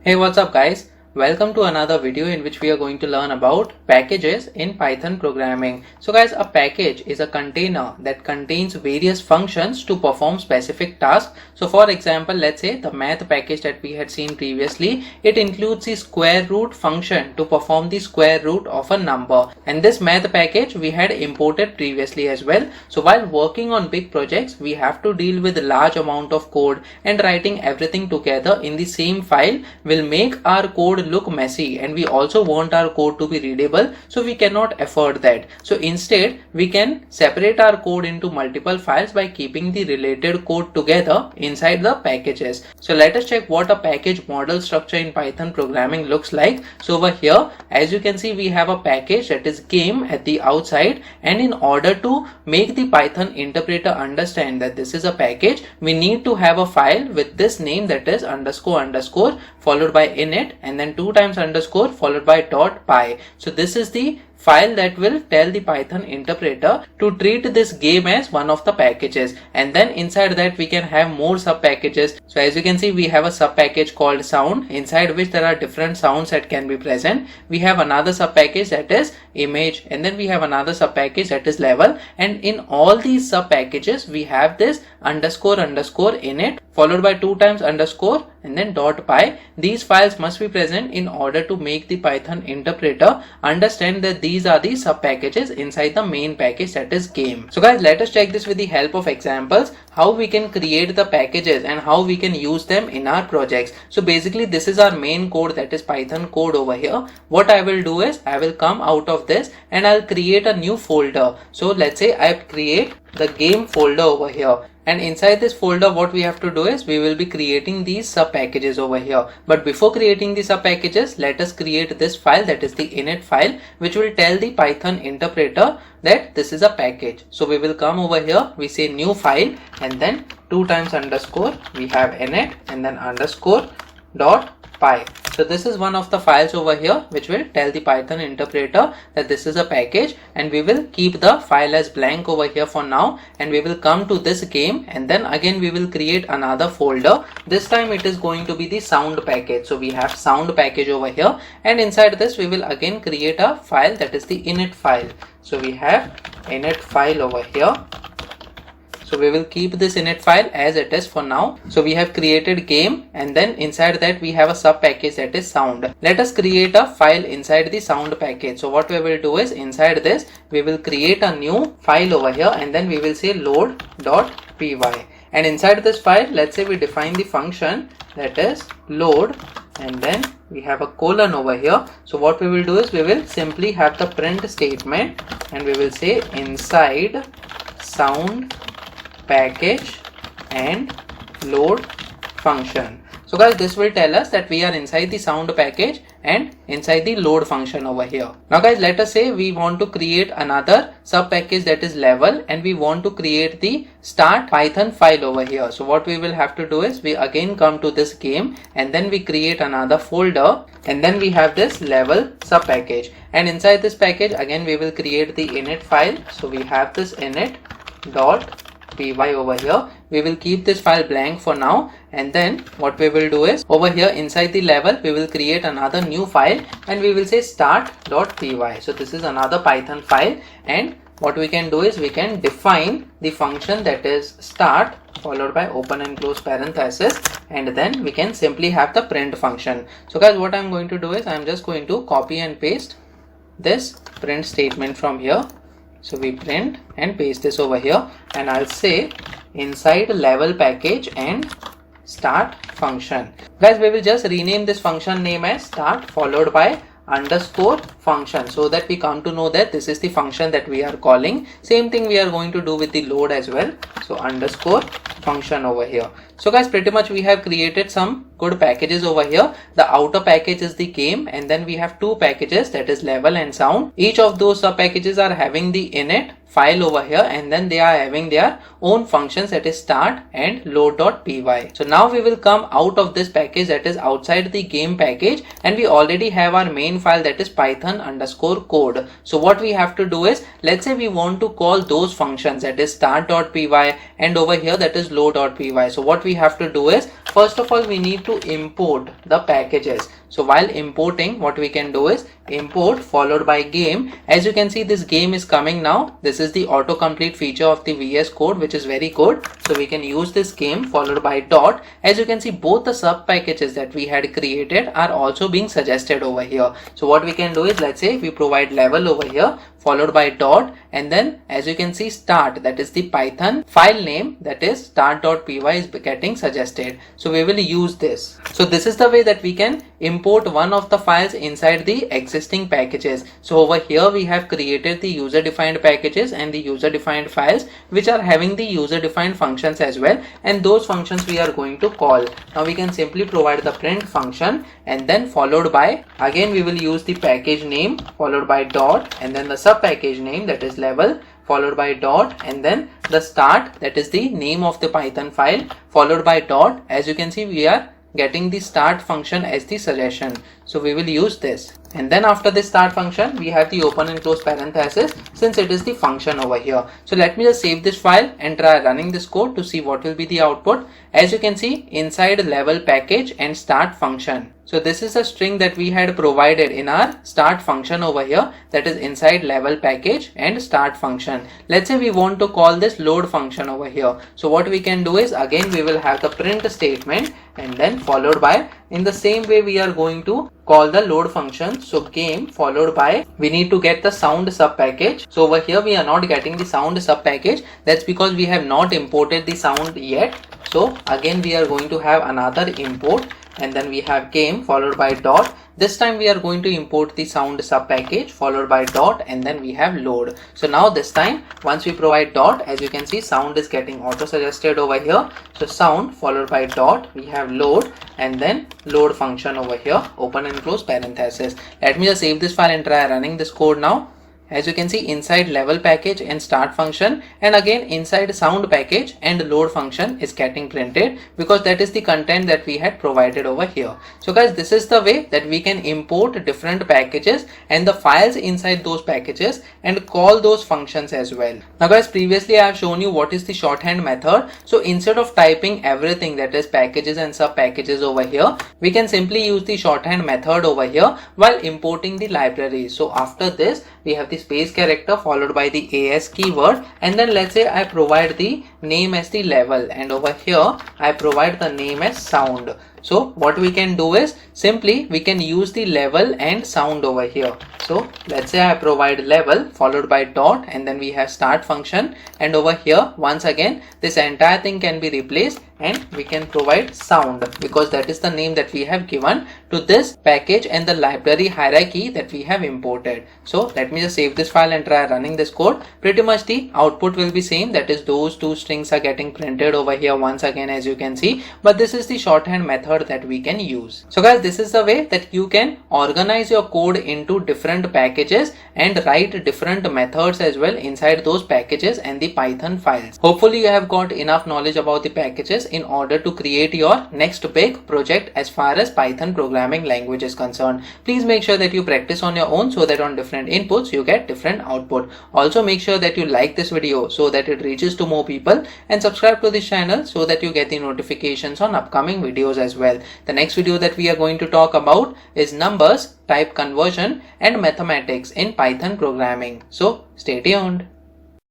Hey, what's up guys? Welcome to another video in which we are going to learn about packages in Python programming. So guys, a package is a container that contains various functions to perform specific tasks. So for example, let's say the math package that we had seen previously, it includes the square root function to perform the square root of a number. And this math package we had imported previously as well. So while working on big projects, we have to deal with a large amount of code, and writing everything together in the same file will make our code look messy, and we also want our code to be readable, so we cannot afford that. So instead we can separate our code into multiple files by keeping the related code together inside the packages. So let us check what a package model structure in Python programming looks like. So over here, as you can see, we have a package that is game at the outside, and in order to make the Python interpreter understand that this is a package, we need to have a file with this name, that is underscore underscore followed by init, and then 2 times underscore followed by .py. So this is the file that will tell the Python interpreter to treat this game as one of the packages, and then inside that we can have more sub packages. So as you can see, we have a sub package called sound, inside which there are different sounds that can be present. We have another sub package that is image, and then we have another sub package that is level, and in all these sub packages we have this underscore underscore init followed by 2 times underscore and then .py. These files must be present in order to make the Python interpreter understand that these are the sub packages inside the main package, that is game. So guys, let us check this with the help of examples, how we can create the packages and how we can use them in our projects. So basically this is our main code, that is Python code over here. What I will do is I will come out of this and I'll create a new folder. So let's say I create the game folder over here, and inside this folder what we have to do is we will be creating these sub packages over here. But before creating the sub packages, let us create this file, that is the init file, which will tell the Python interpreter that this is a package. So we will come over here, we say new file, and then 2 times underscore, we have init and then underscore .py. So this is one of the files over here which will tell the Python interpreter that this is a package, and we will keep the file as blank over here for now, and we will come to this game, and then again we will create another folder. This time it is going to be the sound package. So we have sound package over here, and inside this we will again create a file, that is the init file. So we have init file over here. So we will keep this init file as it is for now. So we have created game, and then inside that we have a sub package, that is sound. Let us create a file inside the sound package. So what we will do is inside this we will create a new file over here, and then we will say load.py. And inside this file, let's say we define the function, that is load, and then we have a colon over here. So what we will do is we will simply have the print statement, and we will say inside sound package and load function. So guys, this will tell us that we are inside the sound package and inside the load function over here. Now guys, let us say we want to create another sub package, that is level, and we want to create the start Python file over here. So what we will have to do is we again come to this game, and then we create another folder, and then we have this level sub package, and inside this package again we will create the init file. So we have this init.py over here. We will keep this file blank for now, and then what we will do is over here inside the level we will create another new file, and we will say start.py. So this is another Python file, and what we can do is we can define the function, that is start followed by open and close parenthesis, and then we can simply have the print function. So guys, what I'm going to do is I'm just going to copy and paste this print statement from here. So we print and paste this over here, and I'll say inside level package and start function. Guys, we will just rename this function name as start followed by underscore function, so that we come to know that this is the function that we are calling. Same thing we are going to do with the load as well. So underscore function over here. So guys, pretty much we have created some good packages over here. The outer package is the game, and then we have 2 packages, that is level and sound. Each of those sub packages are having the init file over here, and then they are having their own functions, that is start and load.py. So now we will come out of this package that is outside the game package, and we already have our main file, that is python underscore code. So what we have to do is, let's say we want to call those functions, that is start.py, and over here that is load.py. So what we we have to do is, first of all, we need to import the packages. So while importing, what we can do is import followed by game. As you can see, this game is coming now. This is the autocomplete feature of the VS Code, which is very good. So we can use this game followed by dot. As you can see, both the sub packages that we had created are also being suggested over here. So what we can do is, let's say we provide level over here followed by dot, and then as you can see, start, that is the Python file name, that is start.py is getting suggested. So we will use this. So this is the way that we can import one of the files inside the existing packages. So over here we have created the user defined packages and the user defined files, which are having the user defined functions as well, and those functions we are going to call. Now we can simply provide the print function, and then followed by, again we will use the package name followed by dot, and then the sub package name, that is level, followed by dot, and then the start, that is the name of the Python file, followed by dot. As you can see, we are getting the start function as the suggestion, so we will use this. And then after this start function, we have the open and close parenthesis, since it is the function over here. So let me just save this file and try running this code to see what will be the output. As you can see, inside level package and start function. So this is a string that we had provided in our start function over here, that is inside level package and start function. Let's say we want to call this load function over here. So what we can do is, again we will have the print statement, and then followed by, in the same way we are going to call the load function. So game followed by, we need to get the sound sub package. So over here we are not getting the sound sub package. That's because we have not imported the sound yet. So again we are going to have another import, and then we have game followed by dot. This time we are going to import the sound sub package followed by dot, and then we have load. So now this time, once we provide dot, as you can see, sound is getting auto suggested over here. So sound followed by dot, we have load, and then load function over here, open and close parenthesis. Let me just save this file and try running this code now. As you can see, inside level package and start function, and again inside sound package and load function is getting printed, because that is the content that we had provided over here. So guys, this is the way that we can import different packages and the files inside those packages and call those functions as well. Now guys, previously I have shown you what is the shorthand method. So instead of typing everything, that is packages and sub packages over here, we can simply use the shorthand method over here while importing the library. So after this, we have the space character followed by the AS keyword, and then let's say I provide the name as the level, and over here I provide the name as sound. So what we can do is, simply we can use the level and sound over here. So let's say I provide level followed by dot, and then we have start function, and over here once again this entire thing can be replaced, and we can provide sound, because that is the name that we have given to this package and the library hierarchy that we have imported. So let me just save this file and try running this code. Pretty much the output will be same, that is those two strings are getting printed over here once again, as you can see, but this is the shorthand method that we can use. So guys, this is the way that you can organize your code into different packages and write different methods as well inside those packages and the Python files. Hopefully you have got enough knowledge about the packages in order to create your next big project as far as Python programming language is concerned. Please make sure that you practice on your own, so that on different inputs you get different output. Also make sure that you like this video so that it reaches to more people, and subscribe to this channel so that you get the notifications on upcoming videos as well. The next video that we are going to talk about is numbers, type conversion and mathematics in Python programming. So stay tuned.